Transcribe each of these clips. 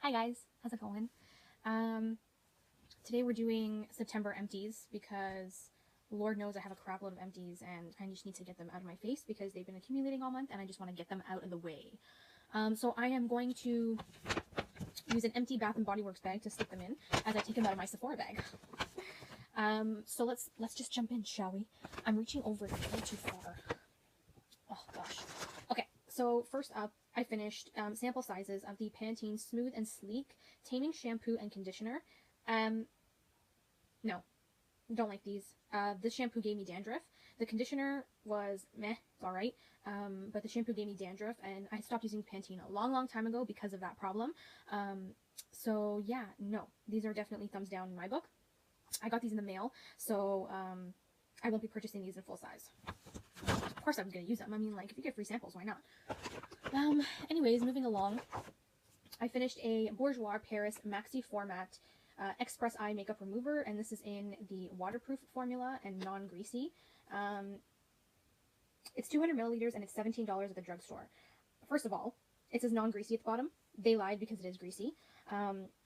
Hi guys, how's it going? Today we're doing September empties because Lord knows I have a crap load of empties and I just need to get them out of my face because they've been accumulating all month and I just want to get them out of the way. So I am going to use an empty Bath & Body Works bag to slip them in as I take them out of my Sephora bag. So let's just jump in, shall we? I'm reaching over way too far. Oh gosh. Okay, so first up, I finished sample sizes of the Pantene Smooth and Sleek Taming Shampoo and Conditioner. No, don't like these. This shampoo gave me dandruff. The conditioner was meh, it's alright. But the shampoo gave me dandruff, and I stopped using Pantene a long time ago because of that problem. So yeah, no, these are definitely thumbs down in my book. I got these in the mail, so I won't be purchasing these in full size. Of course I was going to use them. I mean, like, if you get free samples, why not? Anyways, moving along, I finished a Bourjois Paris Maxi Format Express Eye Makeup Remover, and this is in the waterproof formula and non-greasy. It's 200 milliliters, and it's $17 at the drugstore. First of all, it says non-greasy at the bottom. They lied because it is greasy.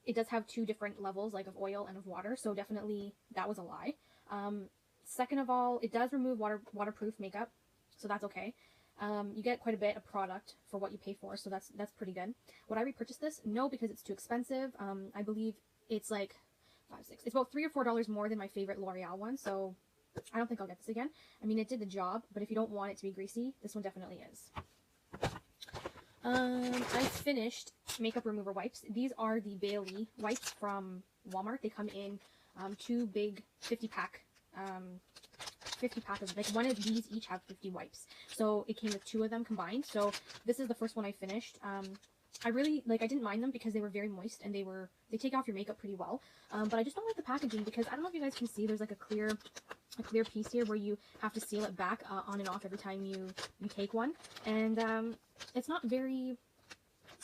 It does have two different levels, like of oil and of water, so definitely that was a lie. Second of all, it does remove waterproof makeup, so that's okay. You get quite a bit of product for what you pay for, so that's pretty good. Would I repurchase this? No, because it's too expensive. I believe it's like it's about $3 or $4 more than my favorite L'Oreal one, so I don't think I'll get this again. I mean, it did the job, but if you don't want it to be greasy, this one definitely is. I finished makeup remover wipes. These are the Bailey wipes from Walmart. They come in two big 50-pack of, like, one of these each have 50 wipes. So it came with two of them combined. So this is the first one I finished. I really, I didn't mind them because they were very moist and they take off your makeup pretty well. But I just don't like the packaging because I don't know if you guys can see, there's like a clear piece here where you have to seal it back on and off every time you take one. And it's not very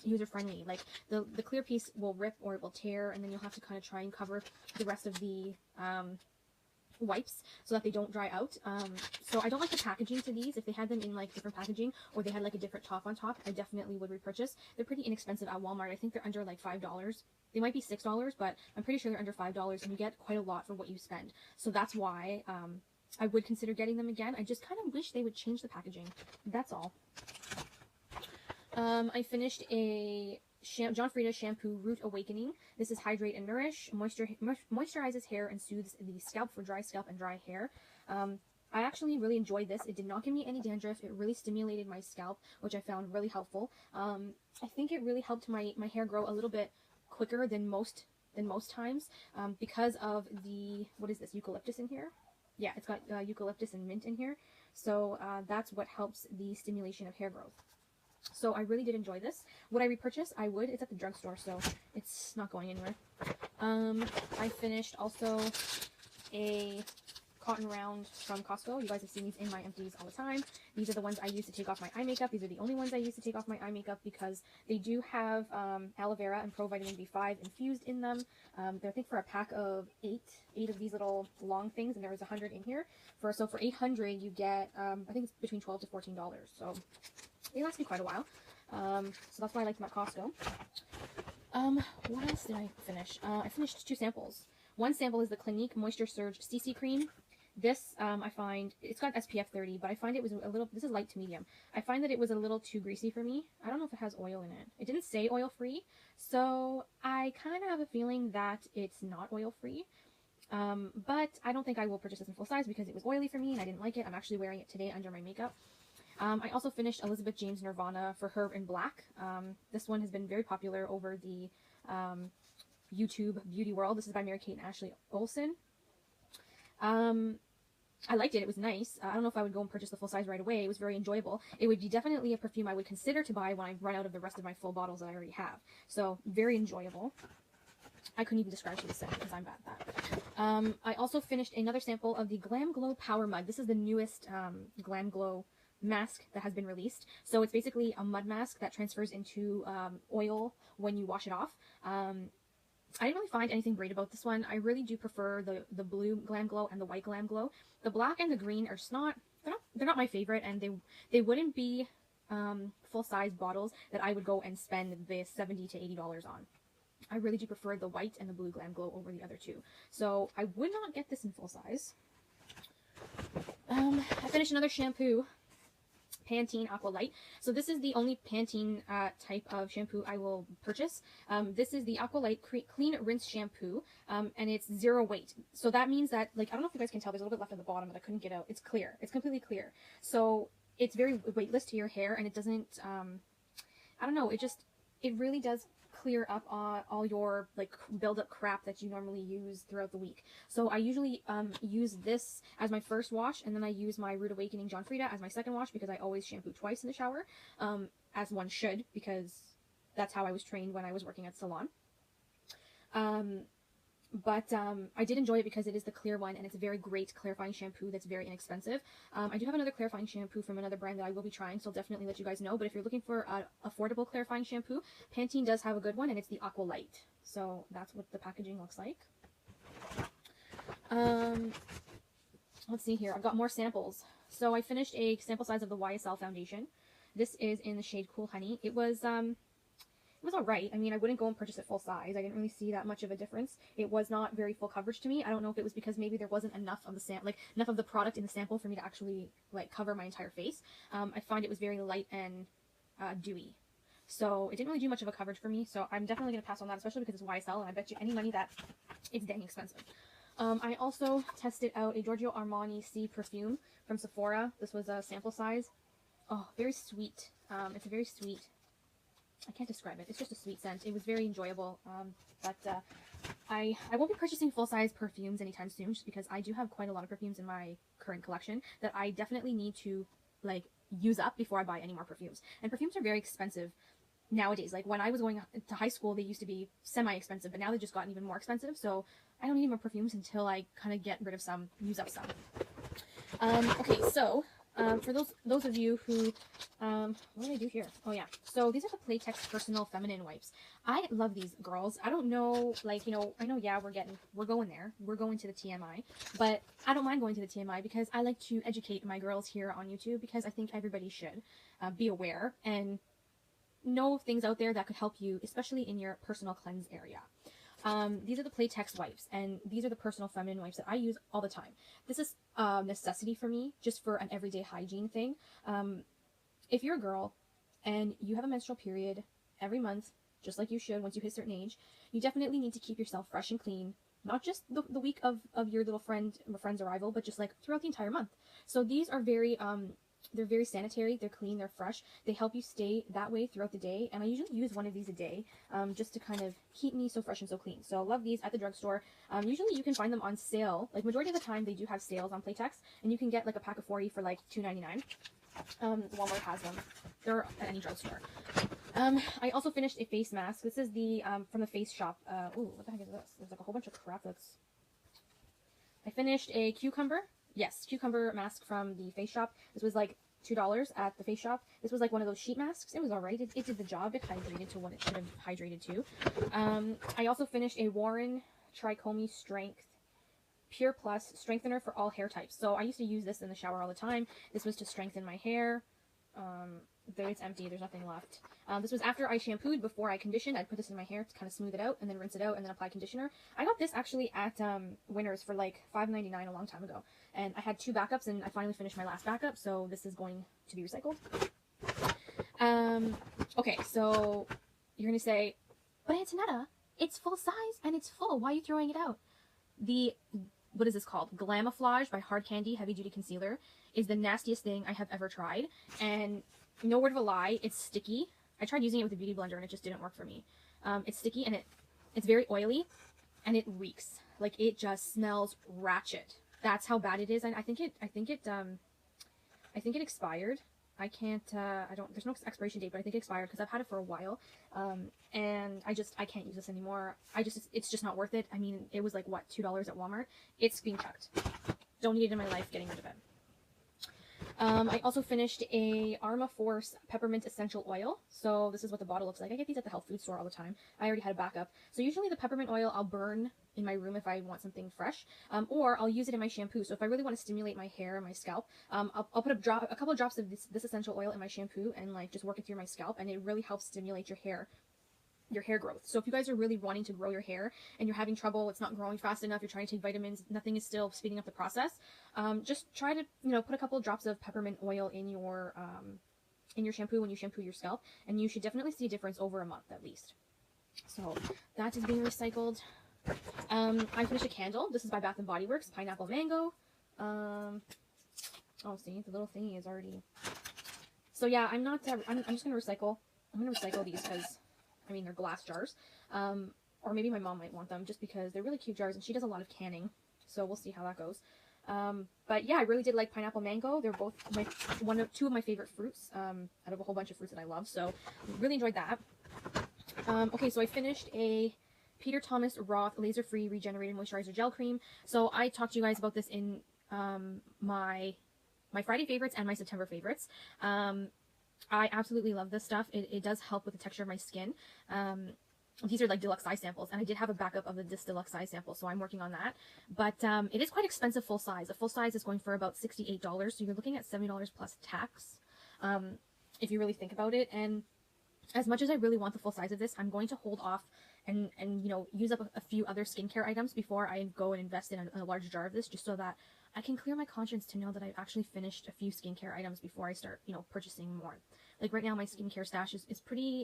user-friendly. Like, the clear piece will rip or it will tear, and then you'll have to kind of try and cover the rest of the wipes so that they don't dry out. So I don't like the packaging to these. If they had them in like different packaging or they had like a different top on top, I definitely would repurchase. They're pretty inexpensive at Walmart. I think they're under like $5. They might be $6, but I'm pretty sure they're under $5, and you get quite a lot for what you spend. So that's why I would consider getting them again. I just kind of wish they would change the packaging. That's all. I finished a John Frieda Shampoo Root Awakening. This is Hydrate and Nourish, moisturizes hair and soothes the scalp for dry scalp and dry hair. I actually really enjoyed this. It did not give me any dandruff. It really stimulated my scalp, which I found really helpful. I think it really helped my hair grow a little bit quicker than most times because of the, what is this, eucalyptus in here? Yeah, it's got eucalyptus and mint in here. So that's what helps the stimulation of hair growth. So I really did enjoy this. Would I repurchase? I would. It's at the drugstore, so it's not going anywhere. I finished also a cotton round from Costco. You guys have seen these in my empties all the time. These are the ones I use to take off my eye makeup. These are the only ones I use to take off my eye makeup because they do have aloe vera and provitamin B5 infused in them. They're, I think, for a pack of eight of these little long things, and there was 100 in here. So for 800, you get I think it's between $12 to $14. So they last me quite a while. So that's why I like them at Costco. What else did I finish? I finished two samples. One sample is the Clinique Moisture Surge CC Cream. This, I find, it's got SPF 30, but I find it was a little, this is light to medium. I find that it was a little too greasy for me. I don't know if it has oil in it. It didn't say oil-free, so I kind of have a feeling that it's not oil-free. But I don't think I will purchase this in full size because it was oily for me and I didn't like it. I'm actually wearing it today under my makeup. I also finished Elizabeth James Nirvana for Her in Black. This one has been very popular over the YouTube beauty world. This is by Mary-Kate and Ashley Olsen. I liked it. It was nice. I don't know if I would go and purchase the full size right away. It was very enjoyable. It would be definitely a perfume I would consider to buy when I run out of the rest of my full bottles that I already have. So, very enjoyable. I couldn't even describe to the scent because I'm bad at that. I also finished another sample of the Glam Glow Power Mud. This is the newest Glam Glow mask that has been released. So it's basically a mud mask that transfers into oil when you wash it off. I didn't really find anything great about this one. I really do prefer the blue Glam Glow and the white Glam Glow. The black and the green are just they're not my favorite, and they wouldn't be full-size bottles that I would go and spend the $70 to $80 on. I really do prefer the white and the blue Glam Glow over the other two. So I would not get this in full size. I finished another shampoo, Pantene Aqua Light. So this is the only Pantene type of shampoo I will purchase. This is the Aqua Light Clean Rinse Shampoo, and it's 0 weight. So that means that, like, I don't know if you guys can tell, there's a little bit left at the bottom that I couldn't get out. It's clear. It's completely clear. So it's very weightless to your hair, and it doesn't, I don't know, it really does clear up all your like build up crap that you normally use throughout the week. So I usually use this as my first wash, and then I use my Rude Awakening John Frieda as my second wash, because I always shampoo twice in the shower, as one should, because that's how I was trained when I was working at salon. But I did enjoy it because it is the clear one, and it's a very great clarifying shampoo that's very inexpensive. I do have another clarifying shampoo from another brand that I will be trying, so I'll definitely let you guys know. But if you're looking for an affordable clarifying shampoo, Pantene does have a good one, and it's the Aqua Light. So that's what the packaging looks like. Let's see here. I've got more samples. So I finished a sample size of the YSL foundation. This is in the shade Cool Honey. It was alright. I mean, I wouldn't go and purchase it full size. I didn't really see that much of a difference. It was not very full coverage to me. I don't know if it was because maybe there wasn't enough of the enough of the product in the sample for me to actually like cover my entire face. I find it was very light and dewy. So it didn't really do much of a coverage for me. So I'm definitely going to pass on that, especially because it's YSL, and I bet you any money that it's dang expensive. I also tested out a Giorgio Armani C perfume from Sephora. This was a sample size. Oh, very sweet. It's a very sweet, I can't describe it. It's just a sweet scent. It was very enjoyable. But I won't be purchasing full-size perfumes anytime soon, just because I do have quite a lot of perfumes in my current collection that I definitely need to like use up before I buy any more perfumes. And perfumes are very expensive nowadays. Like when I was going to high school, they used to be semi-expensive, but now they've just gotten even more expensive. So I don't need more perfumes until I kind of get rid of some, use up some. Okay, so for those of you who, what did I do here? Oh yeah, so these are the Playtex Personal Feminine Wipes. I love these girls. I don't know, like, you know, I know, yeah, we're going there. We're going to the TMI, but I don't mind going to the TMI because I like to educate my girls here on YouTube, because I think everybody should be aware and know things out there that could help you, especially in your personal cleanse area. These are the Playtex wipes, and these are the Personal Feminine Wipes that I use all the time. This is a necessity for me, just for an everyday hygiene thing. If you're a girl and you have a menstrual period every month, just like you should once you hit a certain age, you definitely need to keep yourself fresh and clean, not just the week of your little friend's arrival, but just like throughout the entire month. So these are very, they're very sanitary, they're clean, they're fresh. They help you stay that way throughout the day, and I usually use one of these a day, just to kind of keep me so fresh and so clean. So I love these at the drugstore. Usually you can find them on sale. Like majority of the time they do have sales on Playtex, and you can get like a pack of 40 for like $2.99. Walmart has them. They're at any drugstore. I also finished a face mask. This is the from the Face Shop. Ooh, what the heck is this? There's like a whole bunch of crap that's... I finished a cucumber mask from the Face Shop. This was like $2 at the Face Shop. This was like one of those sheet masks. It was alright. It did the job. It hydrated to what it should have hydrated to. I also finished a Warren Trichomy Strength Pure Plus Strengthener for all hair types. So I used to use this in the shower all the time. This was to strengthen my hair. Though it's empty, there's nothing left. This was after I shampooed, before I conditioned. I'd put this in my hair to kind of smooth it out, and then rinse it out, and then apply conditioner. I got this actually at Winners for like $5.99 a long time ago. And I had 2 backups, and I finally finished my last backup, so this is going to be recycled. Okay, so you're going to say, but Antonetta, it's full size, and it's full. Why are you throwing it out? What is this called? Glamoflage by Hard Candy Heavy Duty Concealer is the nastiest thing I have ever tried. And no word of a lie, it's sticky. I tried using it with a beauty blender and it just didn't work for me. It's sticky, and it's very oily, and it reeks. Like, it just smells ratchet. That's how bad it is. And I think it expired. I can't, there's no expiration date, but I think it expired because I've had it for a while. And I can't use this anymore. It's just not worth it. I mean, it was like, what, $2 at Walmart? It's being chucked. Don't need it in my life, getting rid of it. I also finished a Arma Force Peppermint Essential Oil. So this is what the bottle looks like. I get these at the health food store all the time. I already had a backup. So usually the peppermint oil I'll burn in my room if I want something fresh, or I'll use it in my shampoo. So if I really want to stimulate my hair and my scalp, I'll put a couple of drops of this essential oil in my shampoo and like just work it through my scalp, and it really helps stimulate your hair your hair growth. So if you guys are really wanting to grow your hair and you're having trouble, it's not growing fast enough, you're trying to take vitamins, nothing is still speeding up the process, just try to, put a couple drops of peppermint oil in your shampoo when you shampoo your scalp, and you should definitely see a difference over a month at least. So that is being recycled. I finished a candle. This is by Bath and Body Works, pineapple mango. Oh, see, the little thingy is already. So yeah, I'm just gonna recycle. I'm gonna recycle these because, I mean, they're glass jars. Or maybe my mom might want them just because they're really cute jars, and she does a lot of canning. So we'll see how that goes. But yeah, I really did like pineapple mango. They're both two of my favorite fruits out of a whole bunch of fruits that I love. So really enjoyed that. Okay, so I finished a Peter Thomas Roth Laser Free Regenerated Moisturizer Gel Cream. So I talked to you guys about this in my Friday favorites and my September favorites. I absolutely love this stuff. It does help with the texture of my skin. These are like deluxe size samples, and I did have a backup of this deluxe size sample, so I'm working on that. But it is quite expensive full size. A full size is going for about $68, so you're looking at $70 plus tax, if you really think about it. And as much as I really want the full size of this, I'm going to hold off and use up a few other skincare items before I go and invest in a large jar of this, just so that I can clear my conscience to know that I've actually finished a few skincare items before I start, purchasing more. Like right now, my skincare stash is pretty,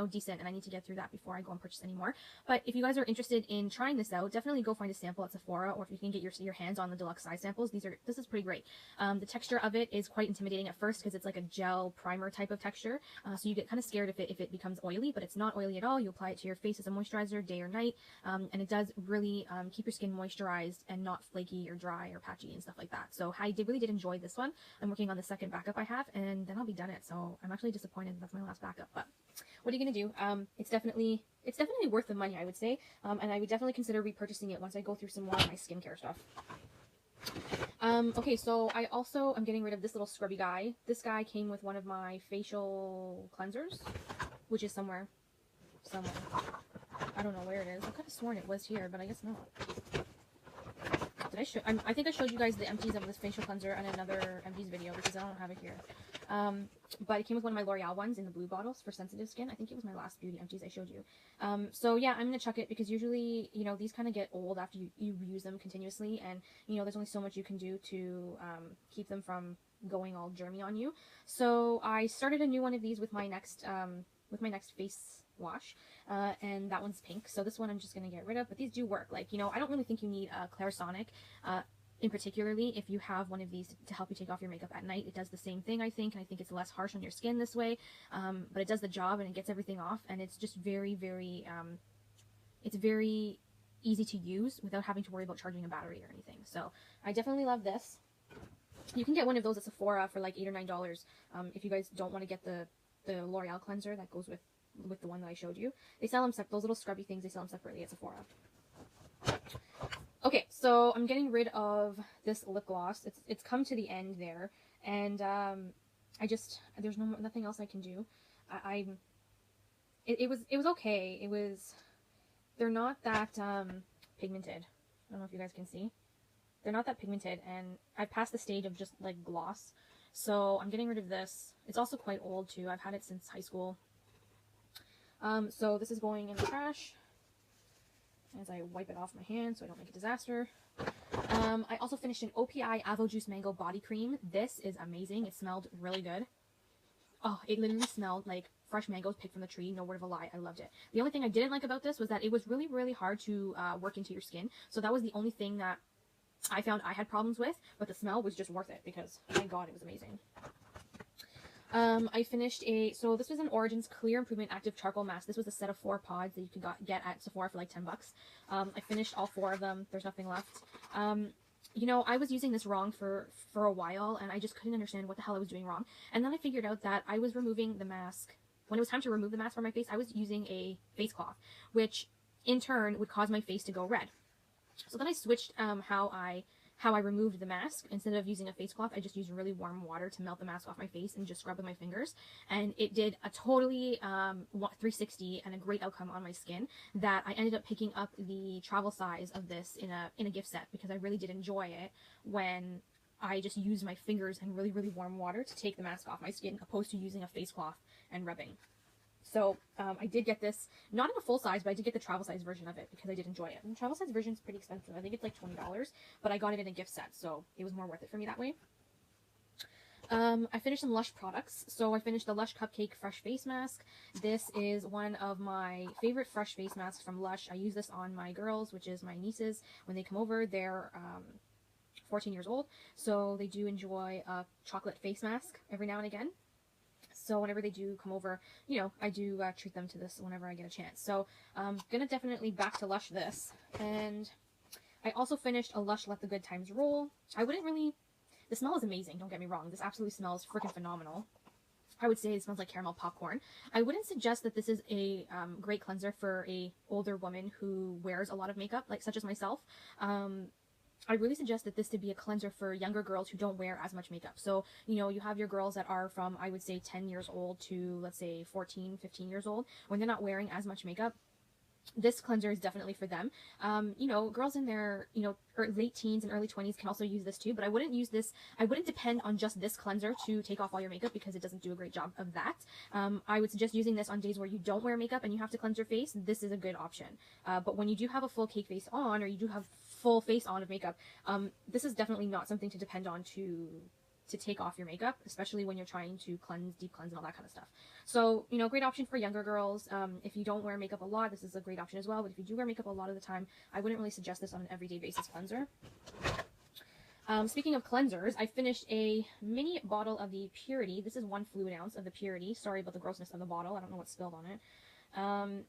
decent, and I need to get through that before I go and purchase any more. But if you guys are interested in trying this out, definitely go find a sample at Sephora, or if you can get your hands on the deluxe size samples, this is pretty great. The texture of it is quite intimidating at first because it's like a gel primer type of texture, so you get kind of scared if it becomes oily, but it's not oily at all. You apply it to your face as a moisturizer day or night, and it does really keep your skin moisturized and not flaky or dry or patchy and stuff like that. So I really did enjoy this one. I'm working on the second backup I have, and then I'll be done it. So I'm actually disappointed that's my last backup, but what are you gonna do? It's definitely worth the money, I would say, and I would definitely consider repurchasing it once I go through some more of my skincare stuff. Okay, so I also am getting rid of this little scrubby guy. This guy came with one of my facial cleansers, which is somewhere. I don't know where it is. I could have sworn it was here, but I guess not. Did I show? I think I showed you guys the empties of this facial cleanser in another empties video because I don't have it here. But it came with one of my L'Oreal ones in the blue bottles for sensitive skin. I think it was my last beauty empties I showed you. So yeah, I'm gonna chuck it because usually, these kind of get old after you use them continuously, and there's only so much you can do to keep them from going all germy on you. So I started a new one of these with my next face wash, and that one's pink. So this one I'm just gonna get rid of, but these do work. Like, I don't really think you need a Clarisonic, in particularly if you have one of these to help you take off your makeup at night. It does the same thing, I think, and I think it's less harsh on your skin this way, but it does the job and it gets everything off, and it's just very, very, it's very easy to use without having to worry about charging a battery or anything. So I definitely love this. You can get one of those at Sephora for like $8 or $9, if you guys don't want to get the L'Oreal cleanser that goes with the one that I showed you. They sell them those little scrubby things, they sell them separately at Sephora. Okay, so I'm getting rid of this lip gloss. It's come to the end there, and there's nothing else I can do. It was okay. They're not that pigmented. I don't know if you guys can see. They're not that pigmented, and I've passed the stage of just like gloss. So I'm getting rid of this. It's also quite old too. I've had it since high school. So this is going in the trash as I wipe it off my hand so I don't make a disaster. I also finished an OPI Avo Juice Mango Body Cream. This is amazing. It smelled really good. Oh, it literally smelled like fresh mangoes picked from the tree. No word of a lie. I loved it. The only thing I didn't like about this was that it was really, really hard to work into your skin. So that was the only thing that I found I had problems with, but the smell was just worth it because, my God, it was amazing. I finished so this was an Origins Clear Improvement Active Charcoal Mask. This was a set of 4 pods that you could get at Sephora for like $10. I finished all 4 of them. There's nothing left. I was using this wrong for a while, and I just couldn't understand what the hell I was doing wrong. And then I figured out that I was removing the mask. When it was time to remove the mask from my face, I was using a face cloth, which in turn would cause my face to go red. So then I switched how I removed the mask. Instead of using a face cloth, I just used really warm water to melt the mask off my face and just scrub with my fingers. And it did a totally 360 and a great outcome on my skin that I ended up picking up the travel size of this in a gift set because I really did enjoy it when I just used my fingers and really, really warm water to take the mask off my skin opposed to using a face cloth and rubbing. So I did get this, not in a full size, but I did get the travel size version of it because I did enjoy it. And the travel size version is pretty expensive. I think it's like $20, but I got it in a gift set, so it was more worth it for me that way. I finished some Lush products. So I finished the Lush Cupcake Fresh Face Mask. This is one of my favorite fresh face masks from Lush. I use this on my girls, which is my nieces. When they come over, they're 14 years old, so they do enjoy a chocolate face mask every now and again. So whenever they do come over, you know, I do treat them to this whenever I get a chance. So I'm gonna definitely back to Lush this. And I also finished a Lush Let the Good Times roll. I wouldn't really... The smell is amazing, don't get me wrong. This absolutely smells freaking phenomenal. I would say it smells like caramel popcorn. I wouldn't suggest that this is a great cleanser for a older woman who wears a lot of makeup, like such as myself. I really suggest that this to be a cleanser for younger girls who don't wear as much makeup. So, you know, you have your girls that are from, I would say, 10 years old to, let's say, 14, 15 years old, when they're not wearing as much makeup. This cleanser is definitely for them. You know, girls in their, you know, late teens and early 20s can also use this too, but I wouldn't use this, I wouldn't depend on just this cleanser to take off all your makeup because it doesn't do a great job of that. I would suggest using this on days where you don't wear makeup and you have to cleanse your face. This is a good option. But when you do have a full cake face on, or you do have full face on of makeup, this is definitely not something to depend on to take off your makeup, especially when you're trying to cleanse, deep cleanse, and all that kind of stuff. So, you know, great option for younger girls. If you don't wear makeup a lot, this is a great option as well. But if you do wear makeup a lot of the time, I wouldn't really suggest this on an everyday basis cleanser. Speaking of cleansers, I finished a mini bottle of the Purity. This is 1 fluid ounce of the Purity. Sorry about the grossness of the bottle. I don't know what spilled on it.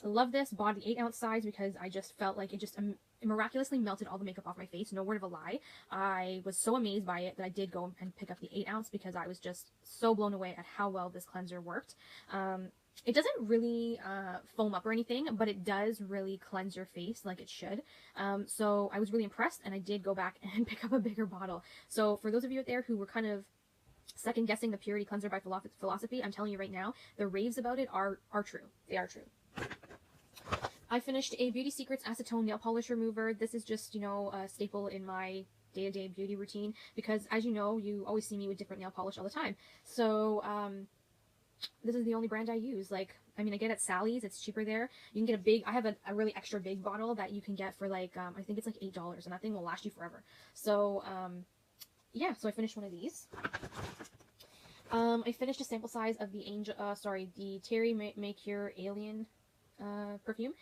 Love this. Bought the 8 ounce size because I just felt like it just miraculously melted all the makeup off my face. No word of a lie. I was so amazed by it that I did go and pick up the 8 ounce because I was just so blown away at how well this cleanser worked. It doesn't really foam up or anything, but it does really cleanse your face like it should. So I was really impressed, and I did go back and pick up a bigger bottle. So for those of you out there who were kind of second guessing the Purity Cleanser by Philosophy, I'm telling you right now, the raves about it are true. They are true. I finished a Beauty Secrets Acetone Nail Polish Remover. This is just, you know, a staple in my day-to-day beauty routine because, as you know, you always see me with different nail polish all the time. So, this is the only brand I use. Like, I mean, I get at Sally's. It's cheaper there. You can get a big... I have a really extra big bottle that you can get for, like, I think it's like $8, and that thing will last you forever. So, yeah, so I finished one of these. I finished a sample size of the the Terry Make-Your Alien perfume.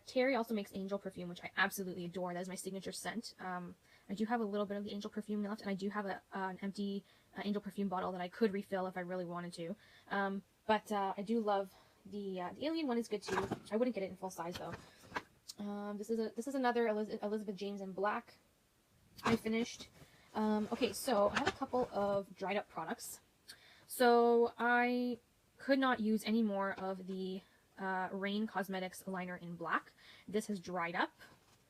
Terry also makes Angel perfume, which I absolutely adore. That is my signature scent. I do have a little bit of the Angel perfume left, and I do have an empty Angel perfume bottle that I could refill if I really wanted to. But I do love the Alien one is good too. I wouldn't get it in full size though. This is another Elizabeth James in black. I finished. Okay, so I have a couple of dried up products. So I could not use any more of the Rain Cosmetics liner in black. This has dried up.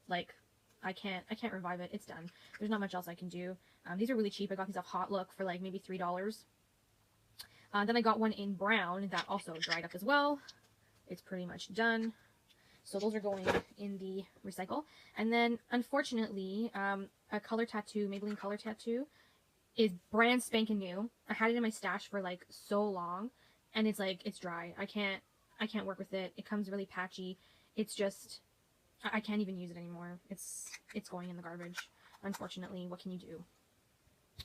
Like, I can't revive it. It's done. There's not much else I can do. These are really cheap. I got these off Hot Look for like maybe $3. Then I got one in brown that also dried up as well. It's pretty much done. So those are going in the recycle. And then, unfortunately, a color tattoo, Maybelline Color Tattoo, is brand spanking new. I had it in my stash for like so long, and it's like, it's dry. I can't work with it. It comes really patchy. It's just, I can't even use it anymore. It's going in the garbage. Unfortunately, what can you do?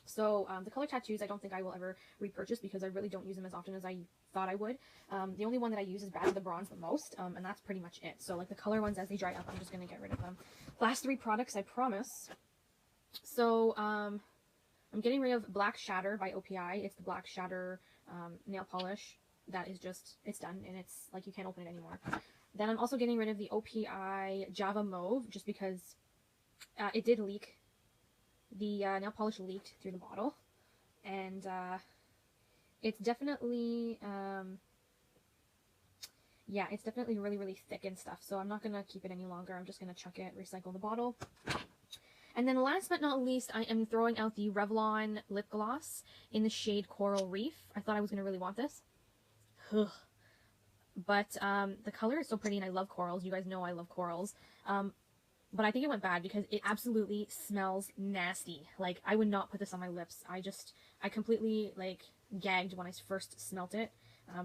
So the color tattoos, I don't think I will ever repurchase because I really don't use them as often as I thought I would. The only one that I use is Bad of the Bronze the most, and that's pretty much it. So like the color ones, as they dry up, I'm just going to get rid of them. Last 3 products, I promise. So I'm getting rid of Black Shatter by OPI. It's the Black Shatter nail polish that is just, it's done, and it's like you can't open it anymore. Then I'm also getting rid of the OPI Java Mauve just because it did leak. The nail polish leaked through the bottle, and it's definitely, yeah, it's definitely really, really thick and stuff, so I'm not going to keep it any longer. I'm just going to chuck it, recycle the bottle. And then last but not least, I am throwing out the Revlon lip gloss in the shade Coral Reef. I thought I was going to really want this. Ugh. But the color is so pretty, and I love corals. You guys know I love corals. But I think it went bad because it absolutely smells nasty. Like, I would not put this on my lips. I completely, like, gagged when I first smelt it.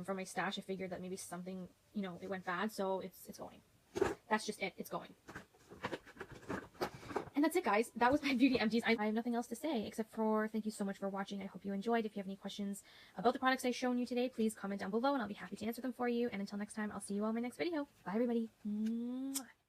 from my stash. I figured that maybe something, you know, it went bad, so it's going. That's just it. It's going. And that's it, guys. That was my beauty empties. I have nothing else to say except for thank you so much for watching. I hope you enjoyed. If you have any questions about the products I've shown you today, please comment down below and I'll be happy to answer them for you. And until next time, I'll see you all in my next video. Bye, everybody. Mwah.